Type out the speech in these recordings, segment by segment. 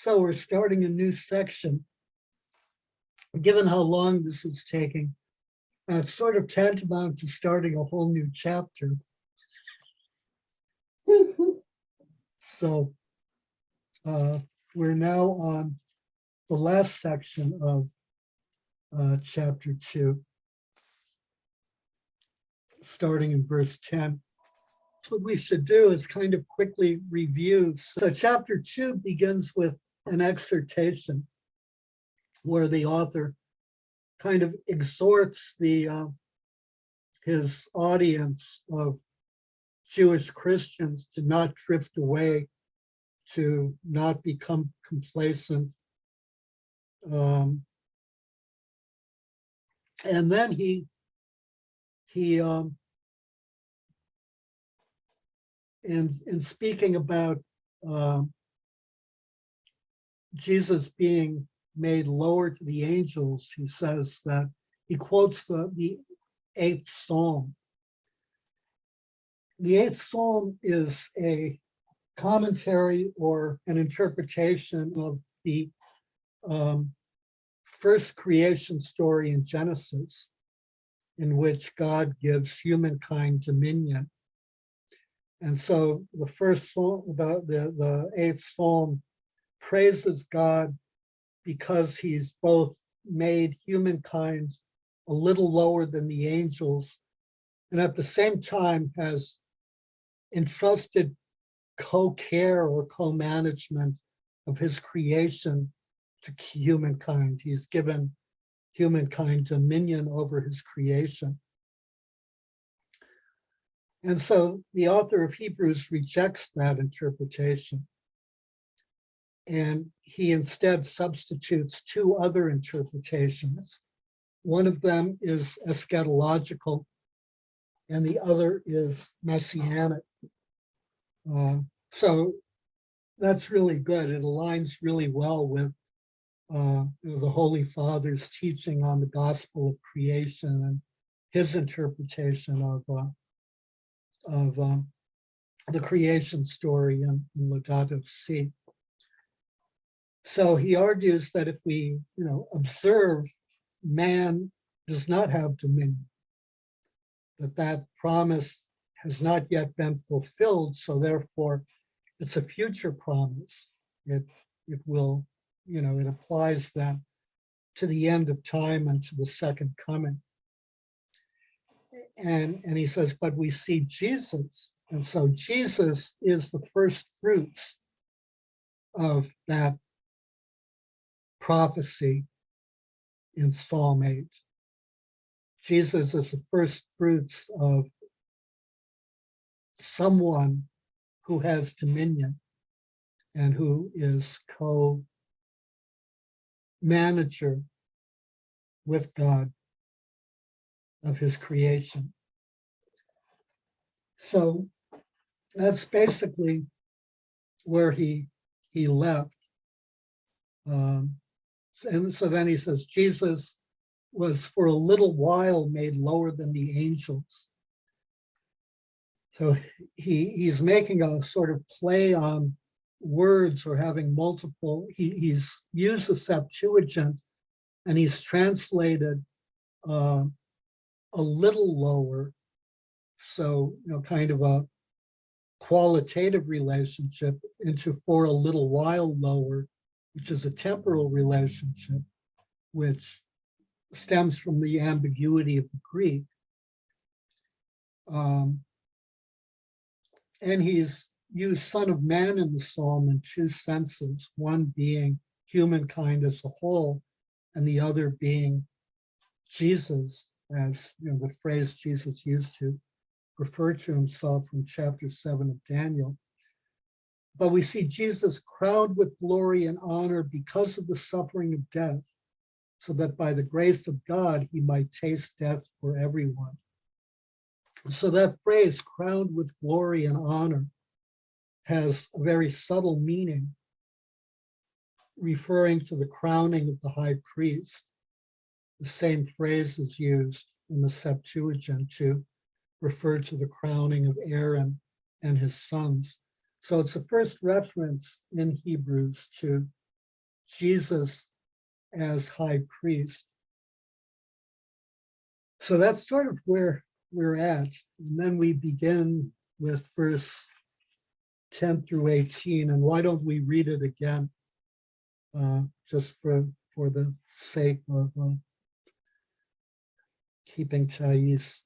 So we're starting a new section. Given how long this is taking, it's sort of tantamount to starting a whole new chapter. So we're now on the last section of chapter 2, starting in verse 10. What we should do is kind of quickly review. So chapter 2 begins with an exhortation where the author kind of exhorts his audience of Jewish Christians to not drift away, to not become complacent. And then he in speaking about Jesus being made lower to the angels, he says that he quotes the 8th Psalm. The 8th Psalm is a commentary or an interpretation of the first creation story in Genesis, in which God gives humankind dominion. And so the first psalm, the 8th Psalm, praises God because he's both made humankind a little lower than the angels, and at the same time has entrusted co-care or co-management of his creation to humankind. He's given humankind dominion over his creation. And so the author of Hebrews rejects that interpretation. And he instead substitutes 2 other interpretations. One of them is eschatological, and the other is messianic. So that's really good. It aligns really well with the Holy Father's teaching on the gospel of creation and his interpretation of the creation story in Laudato Si. So he argues that if we, observe man does not have dominion, that promise has not yet been fulfilled, so therefore it's a future promise. It will, it applies that to the end of time and to the second coming. And he says, but we see Jesus, and so Jesus is the first fruits of that prophecy in Psalm 8. Jesus is the first fruits of someone who has dominion and who is co-manager with God of his creation. So that's basically where he left. And so then he says, Jesus was for a little while made lower than the angels. So he's making a sort of play on words or having multiple, he's used the Septuagint and he's translated a little lower. So, kind of a qualitative relationship into for a little while lower, which is a temporal relationship, which stems from the ambiguity of the Greek. And he's used Son of Man in the Psalm in 2 senses, one being humankind as a whole, and the other being Jesus, as the phrase Jesus used to refer to himself from chapter 7 of Daniel. But we see Jesus crowned with glory and honor because of the suffering of death, so that by the grace of God, he might taste death for everyone. So that phrase, crowned with glory and honor, has a very subtle meaning, referring to the crowning of the high priest. The same phrase is used in the Septuagint to refer to the crowning of Aaron and his sons. So it's the first reference in Hebrews to Jesus as high priest. So that's sort of where we're at. And then we begin with verse 10 through 18. And why don't we read it again, just for the sake of keeping Thais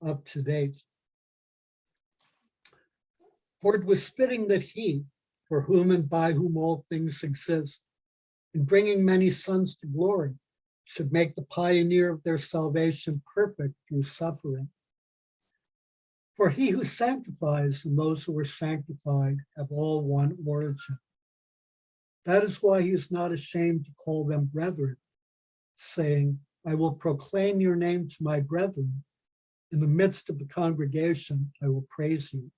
up to date. For it was fitting that he, for whom and by whom all things exist, in bringing many sons to glory, should make the pioneer of their salvation perfect through suffering. For he who sanctifies and those who are sanctified have all one origin. That is why he is not ashamed to call them brethren, saying, I will proclaim your name to my brethren. In the midst of the congregation, I will praise you.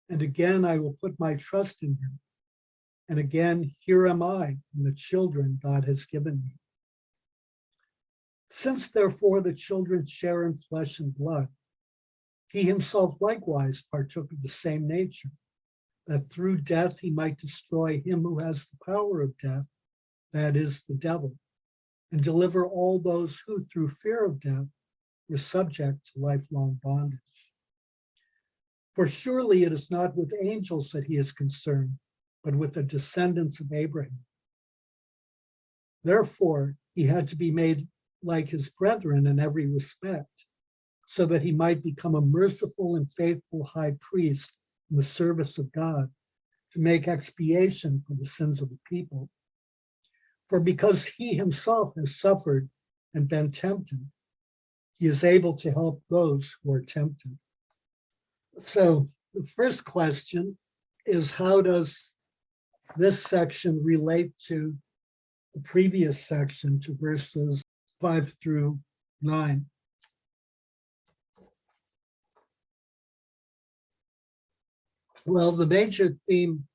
And again, I will put my trust in him. And again, here am I and the children God has given me. Since therefore the children share in flesh and blood, he himself likewise partook of the same nature, that through death he might destroy him who has the power of death, that is, the devil, and deliver all those who through fear of death were subject to lifelong bondage. For surely it is not with angels that he is concerned, but with the descendants of Abraham. Therefore, he had to be made like his brethren in every respect, so that he might become a merciful and faithful high priest in the service of God, to make expiation for the sins of the people. For because he himself has suffered and been tempted, he is able to help those who are tempted. So the first question is, how does this section relate to the previous section, to verses 5 through 9? Well, the major theme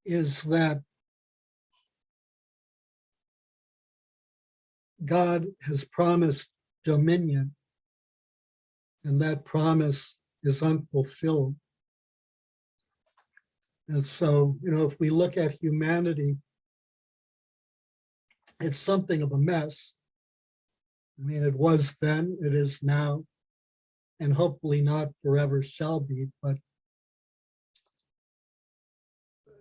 is that God has promised dominion, and that promise is unfulfilled. And so, if we look at humanity, it's something of a mess. I mean, it was then, it is now, and hopefully not forever shall be. But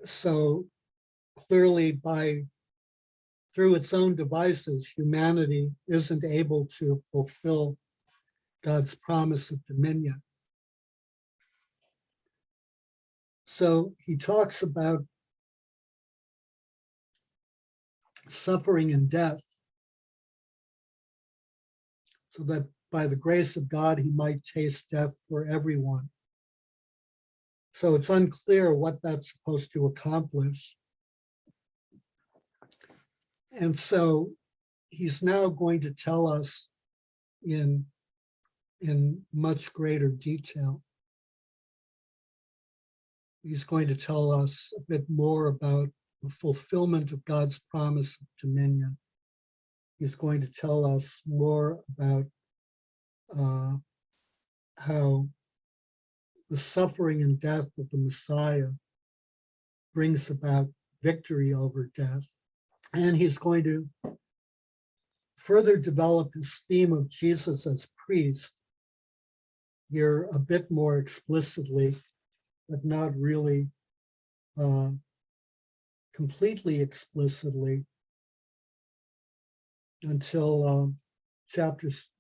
so clearly, through its own devices, humanity isn't able to fulfill God's promise of dominion. So he talks about suffering and death, so that by the grace of God, he might taste death for everyone. So it's unclear what that's supposed to accomplish. And so he's now going to tell us in much greater detail. He's going to tell us a bit more about the fulfillment of God's promise of dominion. He's going to tell us more about how the suffering and death of the Messiah brings about victory over death. And he's going to further develop his theme of Jesus as priest here a bit more explicitly, but not really completely explicitly until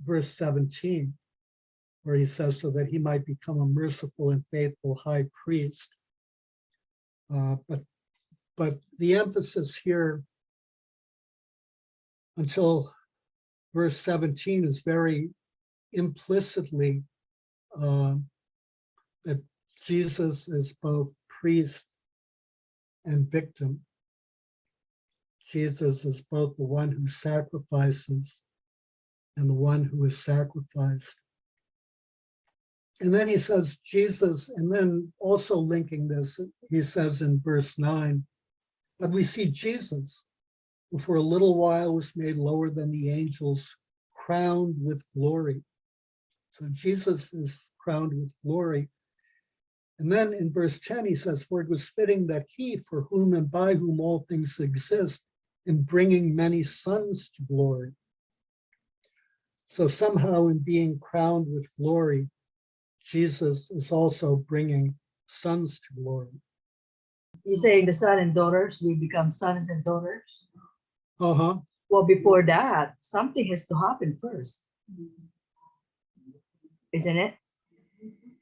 verse 17, where he says, so that he might become a merciful and faithful high priest. But the emphasis here until verse 17 is very implicitly that Jesus is both priest and victim. Jesus is both the one who sacrifices and the one who is sacrificed. And then he says Jesus, and then also linking this, he says in verse 9, but we see Jesus, who for a little while was made lower than the angels, crowned with glory. So Jesus is crowned with glory. And then in verse 10, he says, for it was fitting that he, for whom and by whom all things exist, in bringing many sons to glory. So somehow in being crowned with glory, Jesus is also bringing sons to glory. You're saying the son and daughters, we become sons and daughters? Uh-huh. Well, before that, something has to happen first. Isn't it?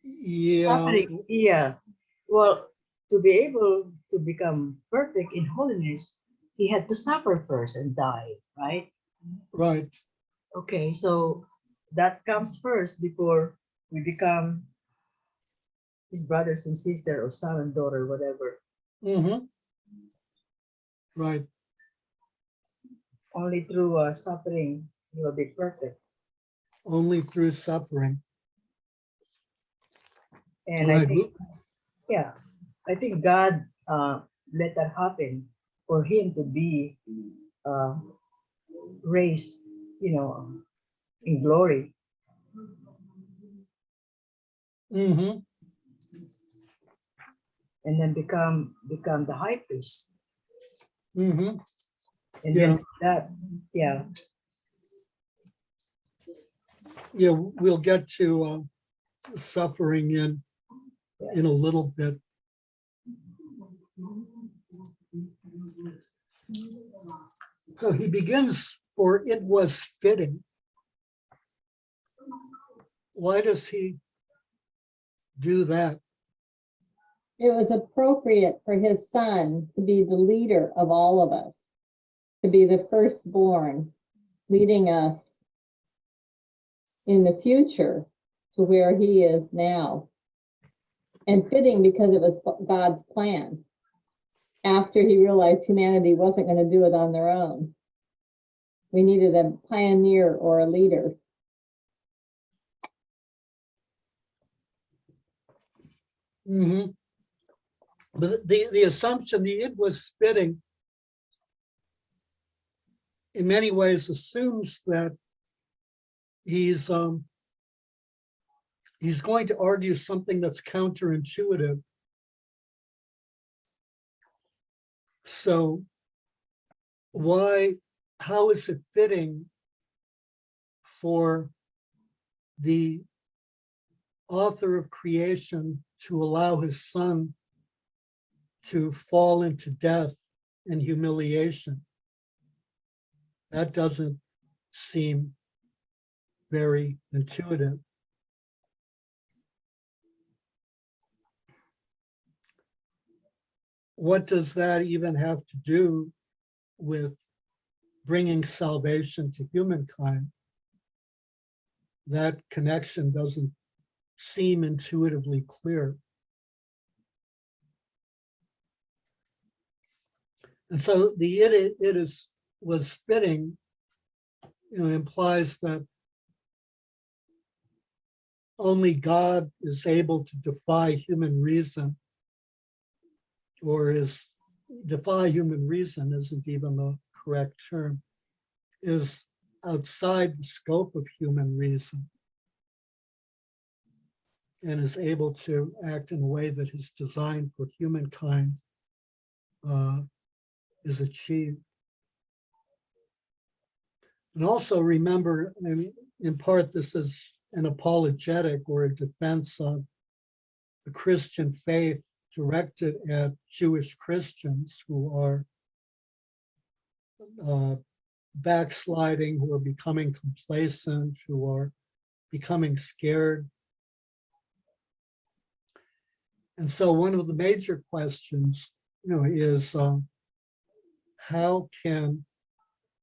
Yeah. Suffering, yeah. Well, to be able to become perfect in holiness, he had to suffer first and die, right? Right. Okay, so that comes first before we become his brothers and sister or son and daughter, whatever. Mm-hmm. Right. Only through suffering you will be perfect. Only through suffering. And Right. I think, yeah, I think God let that happen for him to be raised, in glory. Mm-hmm. And then become the high priest. Mm-hmm. And Yeah. then that, yeah. Yeah, we'll get to suffering in a little bit. So he begins, for it was fitting. Why does he do that? It was appropriate for his son to be the leader of all of us, to be the firstborn, leading us in the future to where he is now. And fitting because it was God's plan. After he realized humanity wasn't going to do it on their own, we needed a pioneer or a leader. Mm-hmm. But the assumption, it was fitting, in many ways assumes that he's going to argue something that's counterintuitive. So how is it fitting for the author of creation to allow his son to fall into death and humiliation? That doesn't seem very intuitive. What does that even have to do with bringing salvation to humankind? That connection doesn't seem intuitively clear. And so the was fitting, implies that only God is able to defy human reason, or defy human reason isn't even the correct term, is outside the scope of human reason and is able to act in a way that his design for humankind is achieved. And also remember, I mean, in part, this is an apologetic or a defense of the Christian faith directed at Jewish Christians who are backsliding, who are becoming complacent, who are becoming scared. And so one of the major questions, is how can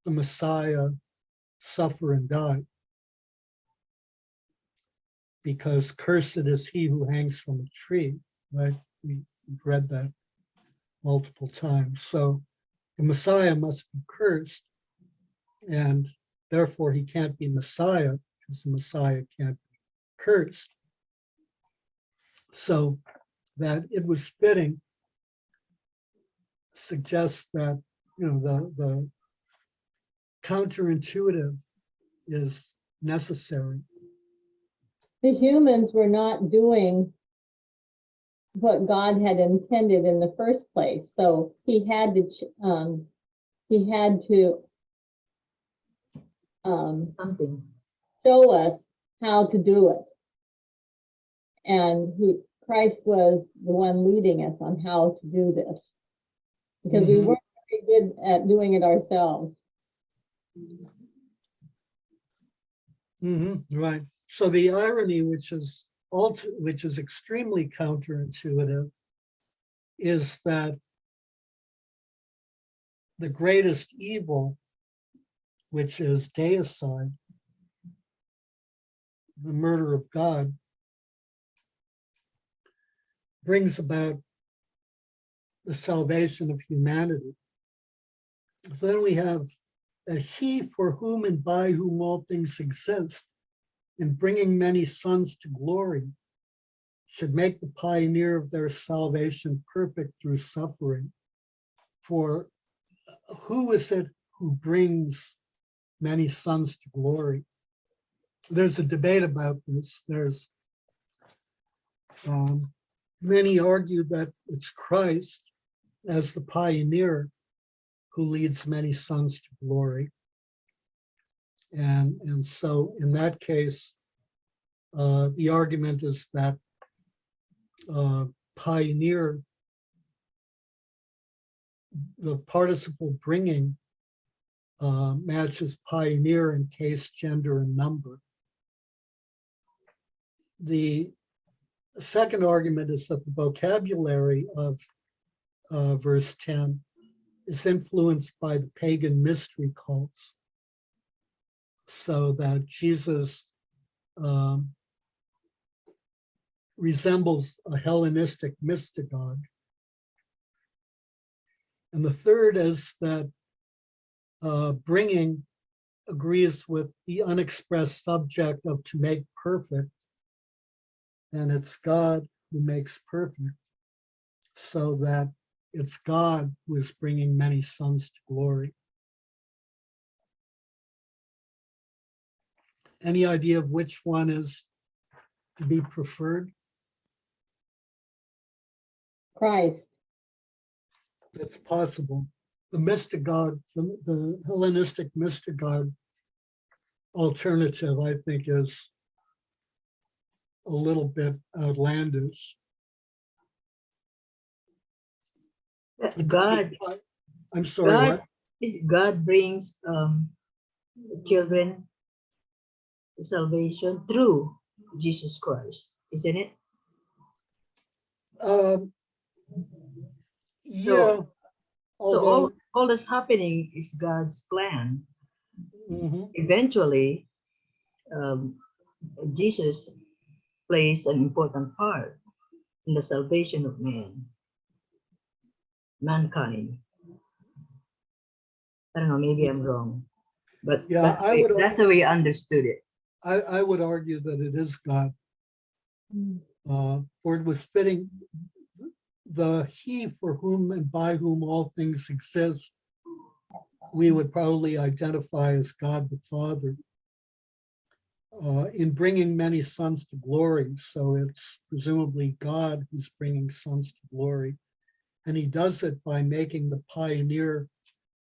the Messiah suffer and die? Because cursed is he who hangs from a tree, right? We've read that multiple times. So the Messiah must be cursed, and therefore he can't be Messiah because the Messiah can't be cursed. So that it was fitting suggests that, the counterintuitive is necessary. The humans were not doing what God had intended in the first place. So he had to Something. show us how to do it. And Christ was the one leading us on how to do this. Because we weren't very good at doing it ourselves. Right. So the irony, which is extremely counterintuitive, is that the greatest evil, which is deicide, the murder of God, brings about the salvation of humanity. So then we have that he for whom and by whom all things exist, in bringing many sons to glory, should make the pioneer of their salvation perfect through suffering. For who is it who brings many sons to glory? There's a debate about this. There's many argue that it's Christ as the pioneer who leads many sons to glory. And so in that case, the argument is that pioneer, the participle bringing matches pioneer in case, gender, and number. The second argument is that the vocabulary of verse 10 is influenced by the pagan mystery cults, so that Jesus resembles a Hellenistic mystagogue. And the third is that bringing agrees with the unexpressed subject of to make perfect, and it's God who makes perfect, so that it's God who is bringing many sons to glory. Any idea of which one is to be preferred? Christ. It's possible. The mystagogue, the Hellenistic mystagogue alternative, I think, is a little bit outlandish. God, I'm sorry, what? God brings children to salvation through Jesus Christ, isn't it? Yeah, although. So all that's happening is God's plan. Mhm. Eventually, Jesus plays an important part in the salvation of mankind. I don't know, maybe I'm wrong, but Yeah, that's the way I understood it. I would argue that it is God. For it was fitting, the he for whom and by whom all things exist, we would probably identify as God the Father, in bringing many sons to glory. So it's presumably God who's bringing sons to glory. And he does it by making the pioneer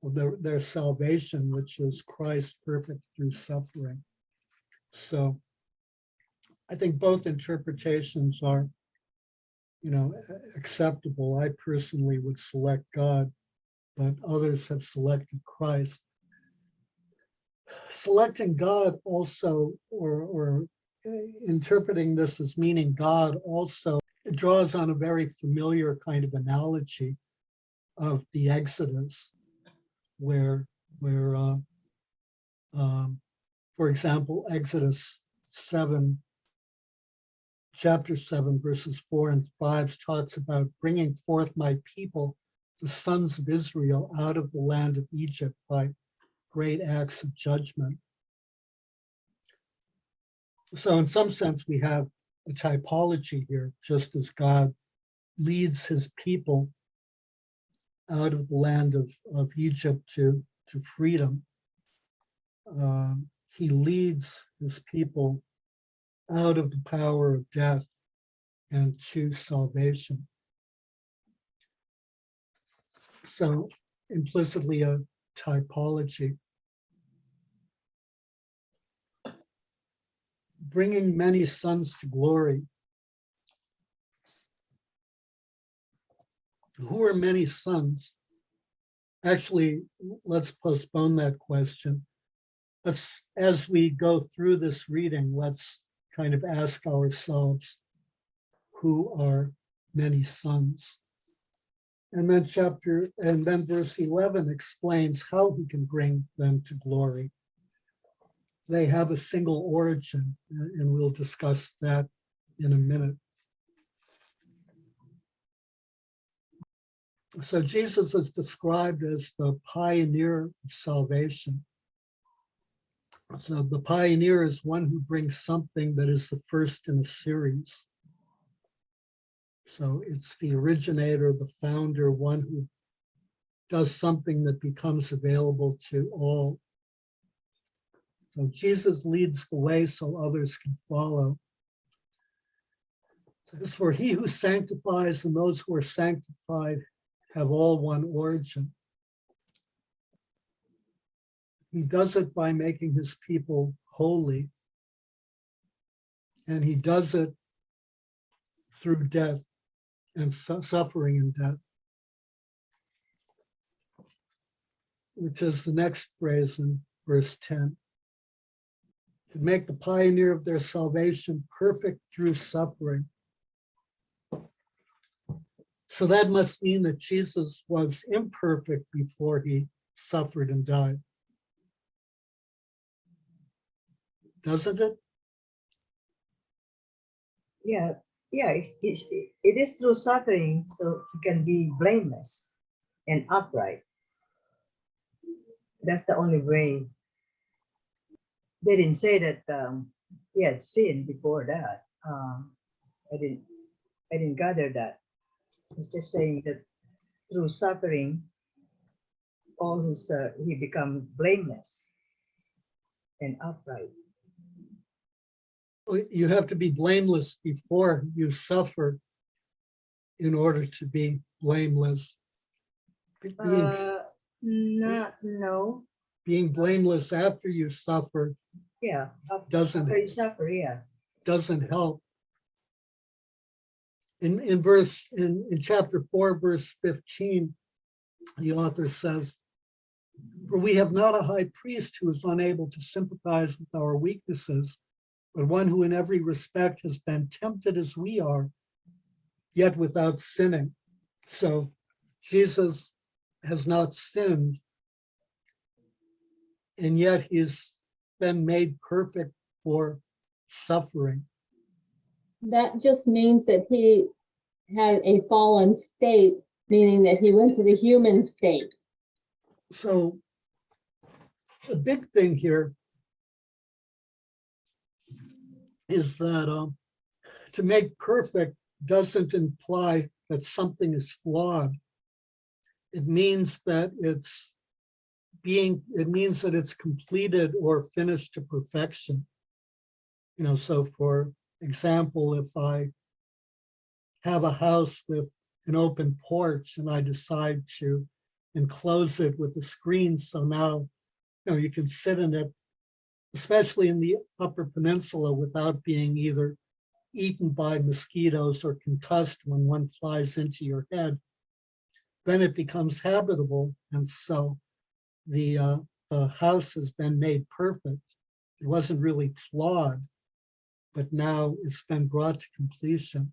of their salvation, which is Christ perfect through suffering. So I think both interpretations are, acceptable. I personally would select God, but others have selected Christ. Selecting God also, or interpreting this as meaning God also, it draws on a very familiar kind of analogy of the Exodus, where for example, Exodus 7, chapter 7, verses 4 and 5 talks about bringing forth my people, the sons of Israel, out of the land of Egypt by great acts of judgment. So in some sense, we have a typology here, just as God leads his people out of the land of Egypt to freedom. He leads his people out of the power of death and to salvation. So implicitly a typology. Bringing many sons to glory. Who are many sons? Actually, let's postpone that question. As we go through this reading, let's kind of ask ourselves, who are many sons? And then verse 11 explains how he can bring them to glory. They have a single origin, and we'll discuss that in a minute. So Jesus is described as the pioneer of salvation. So the pioneer is one who brings something that is the first in a series. So it's the originator, the founder, one who does something that becomes available to all. So Jesus leads the way so others can follow. It says, for he who sanctifies and those who are sanctified have all one origin. He does it by making his people holy. And he does it through death and suffering in death, which is the next phrase in verse 10. To make the pioneer of their salvation perfect through suffering. So that must mean that Jesus was imperfect before he suffered and died. Doesn't it? Yeah, it is through suffering, so he can be blameless and upright. That's the only way. They didn't say that he had sinned before that. I didn't gather that. It's just saying that through suffering, all his he become blameless and upright. You have to be blameless before you suffer in order to be blameless. No. Being blameless after you suffer Yeah. doesn't you suffer, yeah. doesn't help. In chapter 4, verse 15, the author says, for we have not a high priest who is unable to sympathize with our weaknesses, but one who in every respect has been tempted as we are, yet without sinning. So Jesus has not sinned, and yet he's been made perfect for suffering. That just means that he had a fallen state, meaning that he went to the human state. So the big thing here is that to make perfect doesn't imply that something is flawed. It means that it's completed or finished to perfection. So for example, if I have a house with an open porch and I decide to enclose it with a screen, so now you can sit in it, especially in the Upper Peninsula, without being either eaten by mosquitoes or concussed when one flies into your head, then it becomes habitable. And so the house has been made perfect. It wasn't really flawed, but now it's been brought to completion.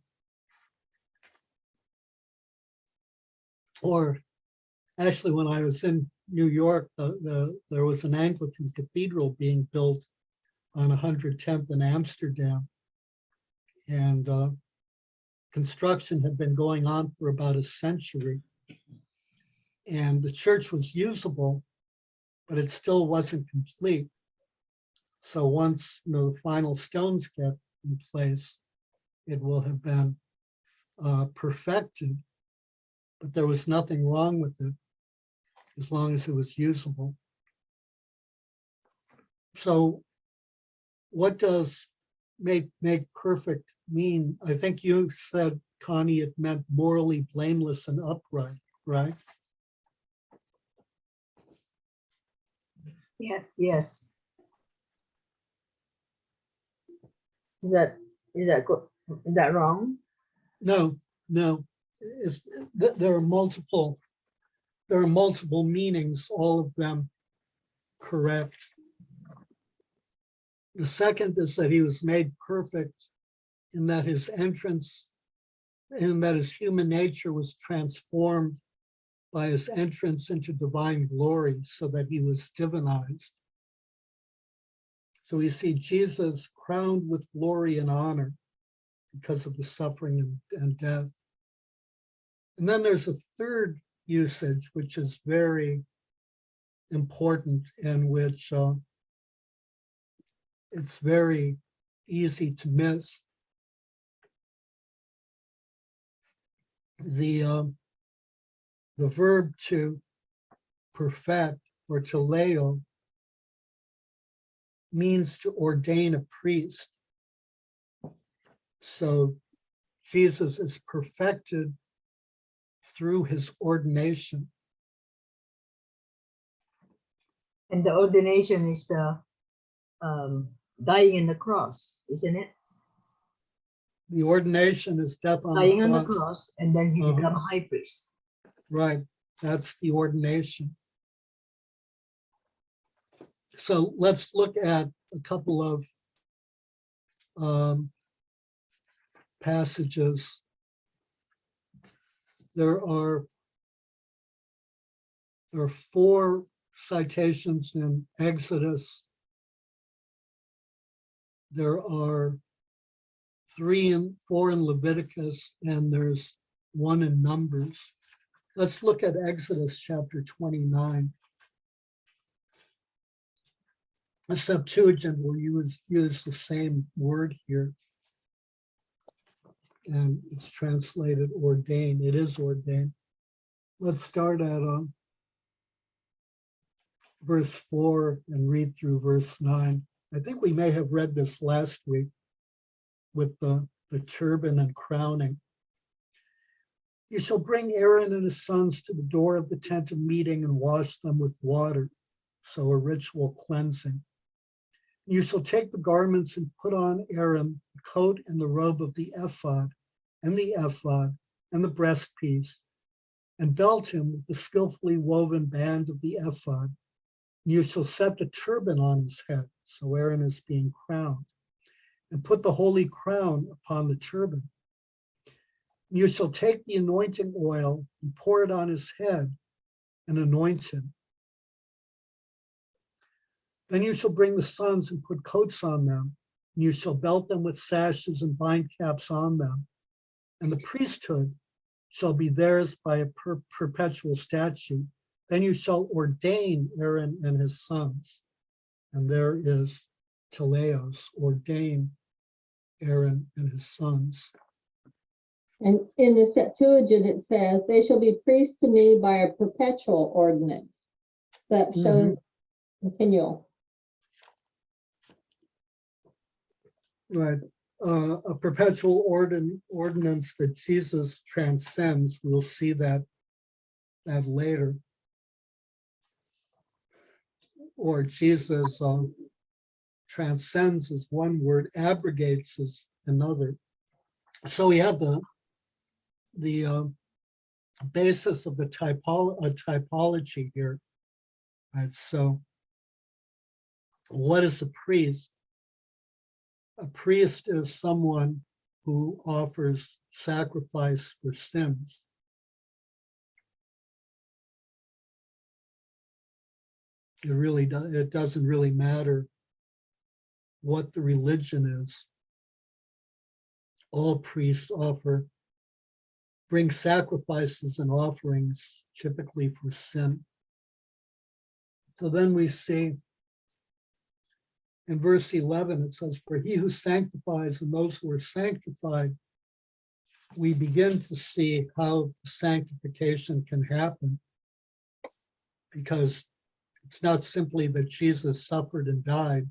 Or actually, when I was in New York, there was an Anglican cathedral being built on 110th in Amsterdam. And construction had been going on for about a century. And the church was usable, but it still wasn't complete. So once the final stones get in place, it will have been perfected, but there was nothing wrong with it as long as it was usable. So what does make perfect mean? I think you said, Connie, it meant morally blameless and upright, right? Yes, yes. Is that is that wrong? No, no. There are multiple meanings, all of them correct. The second is that he was made perfect in that his human nature was transformed by his entrance into divine glory, so that he was divinized. So we see Jesus crowned with glory and honor because of the suffering and death. And then there's a third usage, which is very important, and which it's very easy to miss. The verb to perfect, or to leo, means to ordain a priest. So Jesus is perfected through his ordination. And the ordination is dying on the cross, isn't it? The ordination is death on Dying the on the cross. cross, and then he become a high priest. Right, that's the ordination. So let's look at a couple of passages. There are 4 citations in Exodus. There are 3 and 4 in Leviticus, and there's 1 in Numbers. Let's look at Exodus chapter 29. The Septuagint will use the same word here, and it's translated ordain. It is ordained. Let's start at verse 4 and read through verse 9. I think we may have read this last week with the turban and crowning. You shall bring Aaron and his sons to the door of the tent of meeting and wash them with water, so a ritual cleansing. You shall take the garments and put on Aaron the coat and the robe of the ephod and the breastpiece, and belt him with the skillfully woven band of the ephod. You shall set the turban on his head, so Aaron is being crowned, and put the holy crown upon the turban. You shall take the anointing oil and pour it on his head and anoint him. Then you shall bring the sons and put coats on them, and you shall belt them with sashes and bind caps on them. And the priesthood shall be theirs by a perpetual statute. Then you shall ordain Aaron and his sons. And there is teleos, ordain Aaron and his sons. And in the Septuagint, it says, they shall be priests to me by a perpetual ordinance. That shows continual. Right. A perpetual ordinance that Jesus transcends. We'll see that later. Or Jesus transcends is one word, abrogates is another. So we have the basis of the typology here. Right. So what is a priest? A priest is someone who offers sacrifice for sins. It doesn't really matter what the religion is. All priests bring sacrifices and offerings, typically for sin. So then we see in verse 11, it says, for he who sanctifies and those who are sanctified, we begin to see how sanctification can happen, because it's not simply that Jesus suffered and died.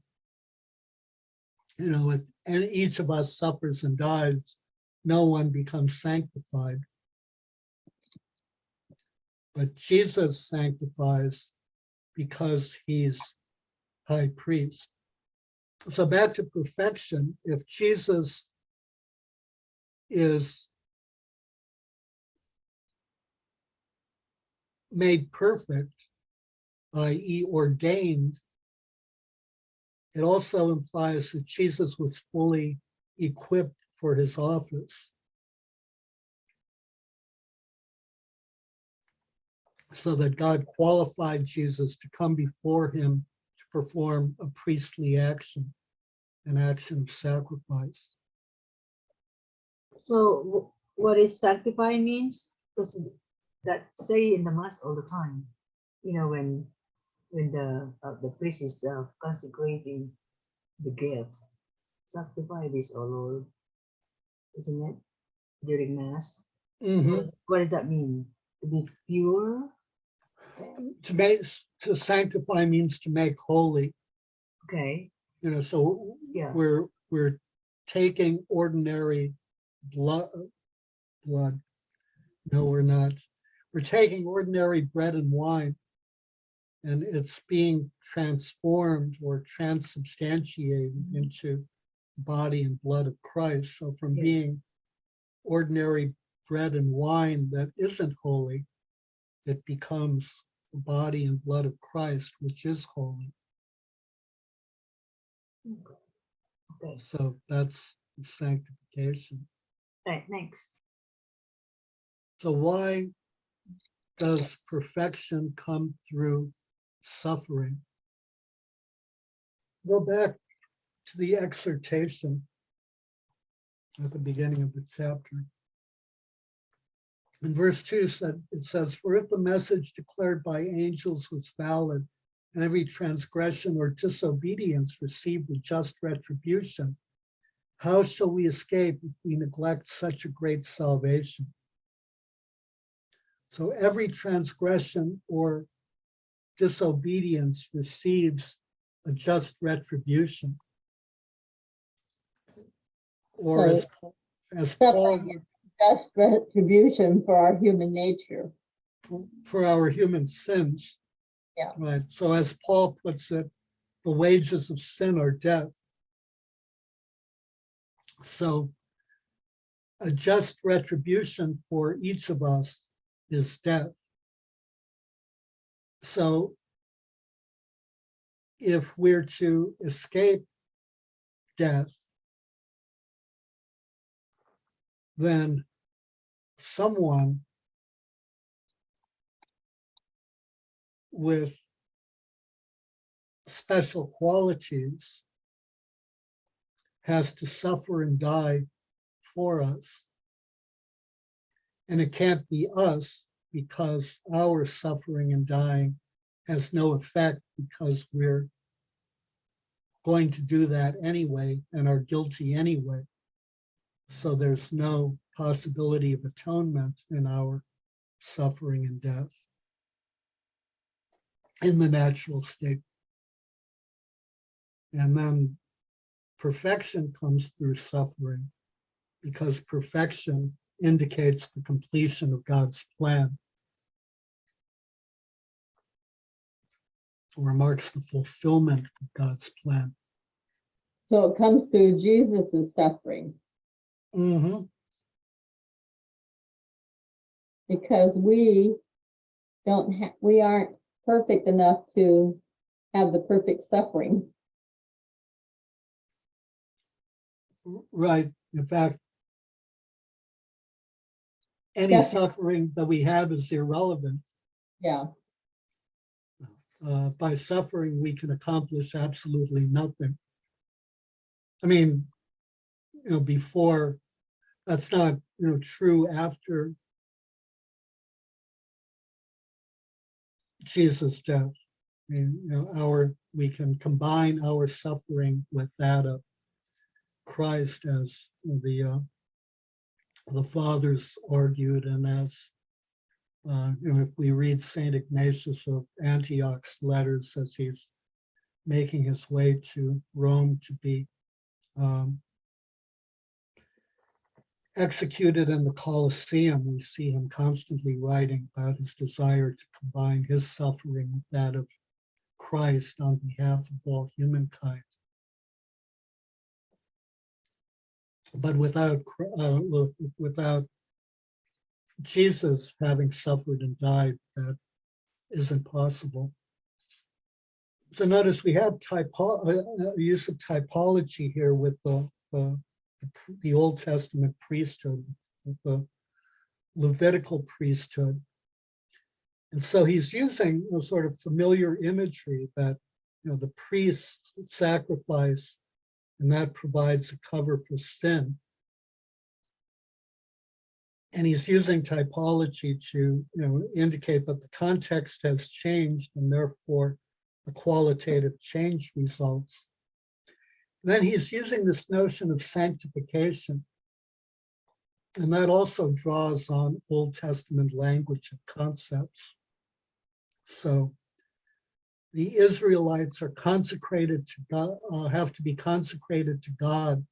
You know, and each of us suffers and dies, no one becomes sanctified. But Jesus sanctifies because he's high priest. So back to perfection, if Jesus is made perfect, i.e. ordained, it also implies that Jesus was fully equipped for his office. So that God qualified Jesus to come before him to perform a priestly action, an action of sacrifice. So what is sanctifying means? Because that say in the mass all the time. You know, when the priest is consecrating the gift, sanctify this, O Lord, isn't it? During mass. So what does that mean? To be pure? To sanctify means to make holy. Okay. So Yeah. we're taking ordinary blood. No, we're not. We're taking ordinary bread and wine, and it's being transformed or transubstantiated into the body and blood of Christ. So from being ordinary bread and wine that isn't holy, it becomes the body and blood of Christ, which is holy. Okay. So that's sanctification. Right, next. So why does perfection come through suffering? Go back to the exhortation at the beginning of the chapter. In verse 2, it says, "For if the message declared by angels was valid, and every transgression or disobedience received a just retribution, how shall we escape if we neglect such a great salvation?" So every transgression or disobedience receives a just retribution. Or as Paul would, just retribution for our human nature. for our human sins. Yeah. Right. So as Paul puts it, the wages of sin are death. So a just retribution for each of us is death. So if we're to escape death, then someone with special qualities has to suffer and die for us. And it can't be us, because our suffering and dying has no effect, because we're going to do that anyway and are guilty anyway. So there's no possibility of atonement in our suffering and death in the natural state. And then perfection comes through suffering, because perfection indicates the completion of God's plan, or marks the fulfillment of God's plan. So it comes through Jesus' suffering. Because we aren't perfect enough to have the perfect suffering. Right. In fact, any suffering that we have is irrelevant. Yeah. By suffering, we can accomplish absolutely nothing. I mean, before, that's not, true after Jesus' death. I mean, we can combine our suffering with that of Christ, as the fathers argued, and as if we read Saint Ignatius of Antioch's letters as he's making his way to Rome to be executed in the Colosseum, we see him constantly writing about his desire to combine his suffering with that of Christ on behalf of all humankind. But without Jesus having suffered and died, that isn't possible. So notice we have use of typology here with the Old Testament priesthood, the Levitical priesthood. And so he's using a sort of familiar imagery that, the priest's sacrifice, and that provides a cover for sin. And he's using typology to, indicate that the context has changed and therefore the qualitative change results. Then he's using this notion of sanctification. And that also draws on Old Testament language and concepts. So the Israelites are consecrated to God, have to be consecrated to God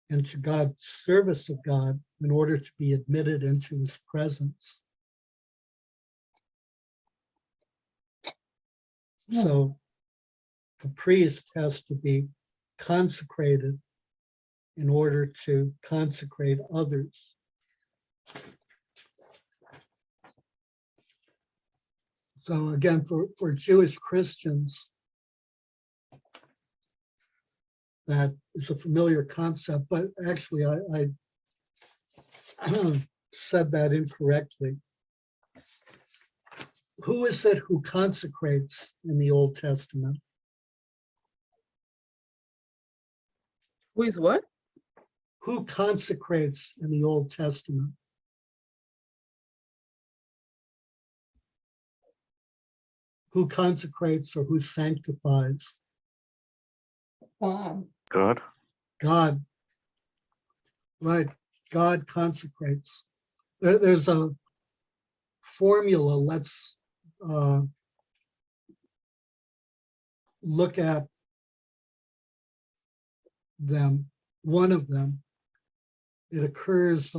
and to God's service of God in order to be admitted into his presence. So the priest has to be consecrated in order to consecrate others. So again, for Jewish Christians, that is a familiar concept, but actually I said that incorrectly. Who is it who consecrates in the Old Testament? Who is what? Who consecrates in the Old Testament? Who consecrates or who sanctifies? God. God. God. Right. God consecrates. There's a formula. Let's look at them. One of them. It occurs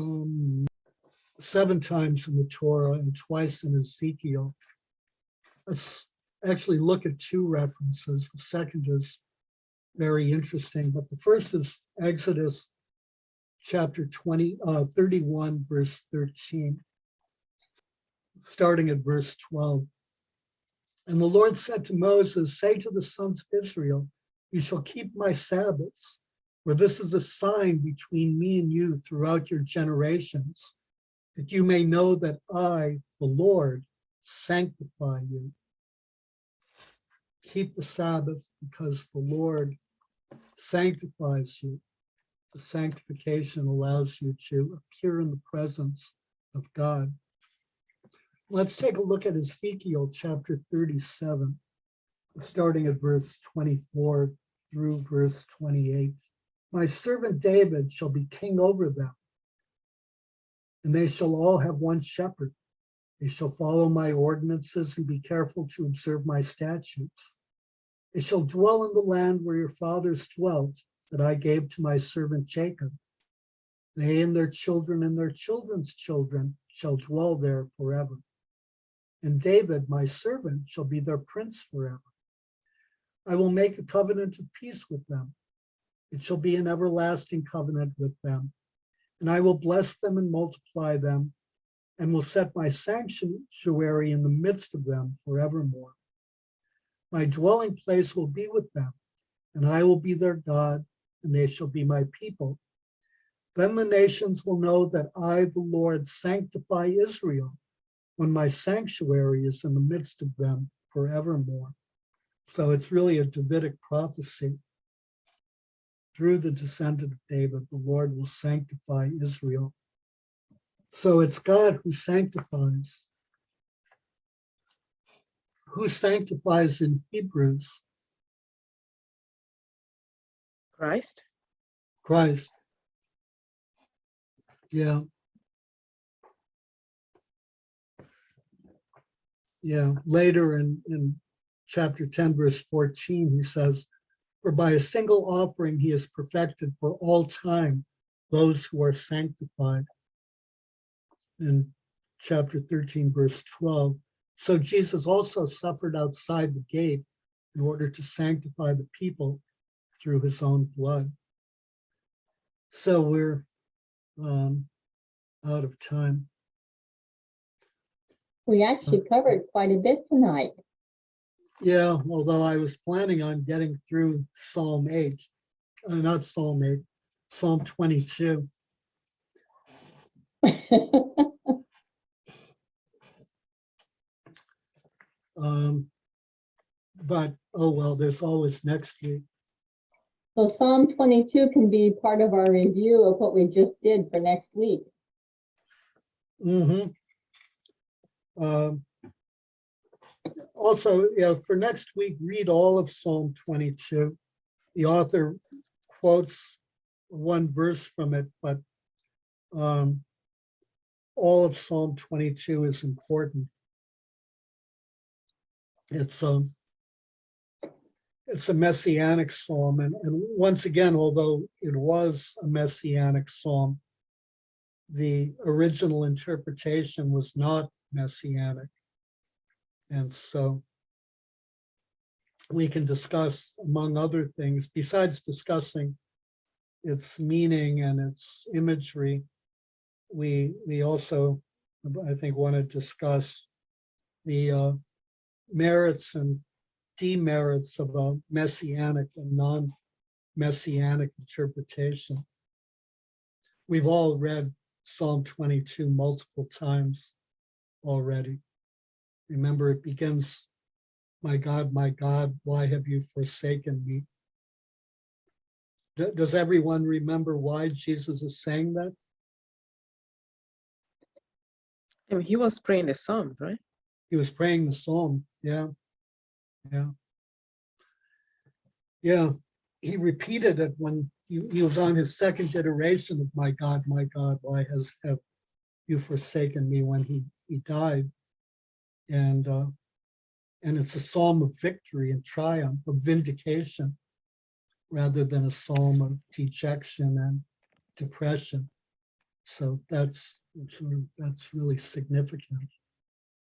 7 times in the Torah and twice in Ezekiel. Let's actually look at 2 references. The second is very interesting, but the first is Exodus chapter 31, verse 13, starting at verse 12. And the Lord said to Moses, say to the sons of Israel, you shall keep my Sabbaths, for this is a sign between me and you throughout your generations, that you may know that I, the Lord, sanctify you. Keep the Sabbath because the Lord sanctifies you. The sanctification allows you to appear in the presence of God. Let's take a look at Ezekiel chapter 37, starting at verse 24 through verse 28. My servant David shall be king over them, and they shall all have one shepherd. They shall follow my ordinances and be careful to observe my statutes. They shall dwell in the land where your fathers dwelt, that I gave to my servant Jacob. They and their children's children shall dwell there forever. And David, my servant, shall be their prince forever. I will make a covenant of peace with them. It shall be an everlasting covenant with them. And I will bless them and multiply them, and will set my sanctuary in the midst of them forevermore. My dwelling place will be with them, and I will be their God, and they shall be my people. Then the nations will know that I, the Lord, sanctify Israel, when my sanctuary is in the midst of them forevermore. So it's really a Davidic prophecy. Through the descendant of David, the Lord will sanctify Israel. So it's God who sanctifies. Who sanctifies in Hebrews? Christ. Christ. Yeah. Yeah. Later in chapter 10, verse 14, he says, for by a single offering he is perfected for all time those who are sanctified in chapter 13, verse 12. So Jesus also suffered outside the gate in order to sanctify the people through his own blood. So we're out of time. We actually covered quite a bit tonight. Yeah, although I was planning on getting through Psalm 8, not Psalm 8, Psalm 22. But, oh well, there's always next week. So Psalm 22 can be part of our review of what we just did for next week. Mm-hmm. Also, yeah, for next week, read all of Psalm 22. The author quotes one verse from it, but all of Psalm 22 is important. It's a messianic psalm, and once again, although it was a messianic psalm, the original interpretation was not messianic. And so we can discuss, among other things, besides discussing its meaning and its imagery, we also, I think, want to discuss the merits and demerits of a messianic and non-messianic interpretation. We've all read Psalm 22 multiple times already. Remember, it begins, my God, why have you forsaken me?" Does everyone remember why Jesus is saying that? I mean, he was praying the Psalms, right? He was praying the psalm. Yeah. He repeated it when he was on his second iteration of my God, why have you forsaken me, when he died. And it's a psalm of victory and triumph, of vindication, rather than a psalm of dejection and depression. So that's really significant.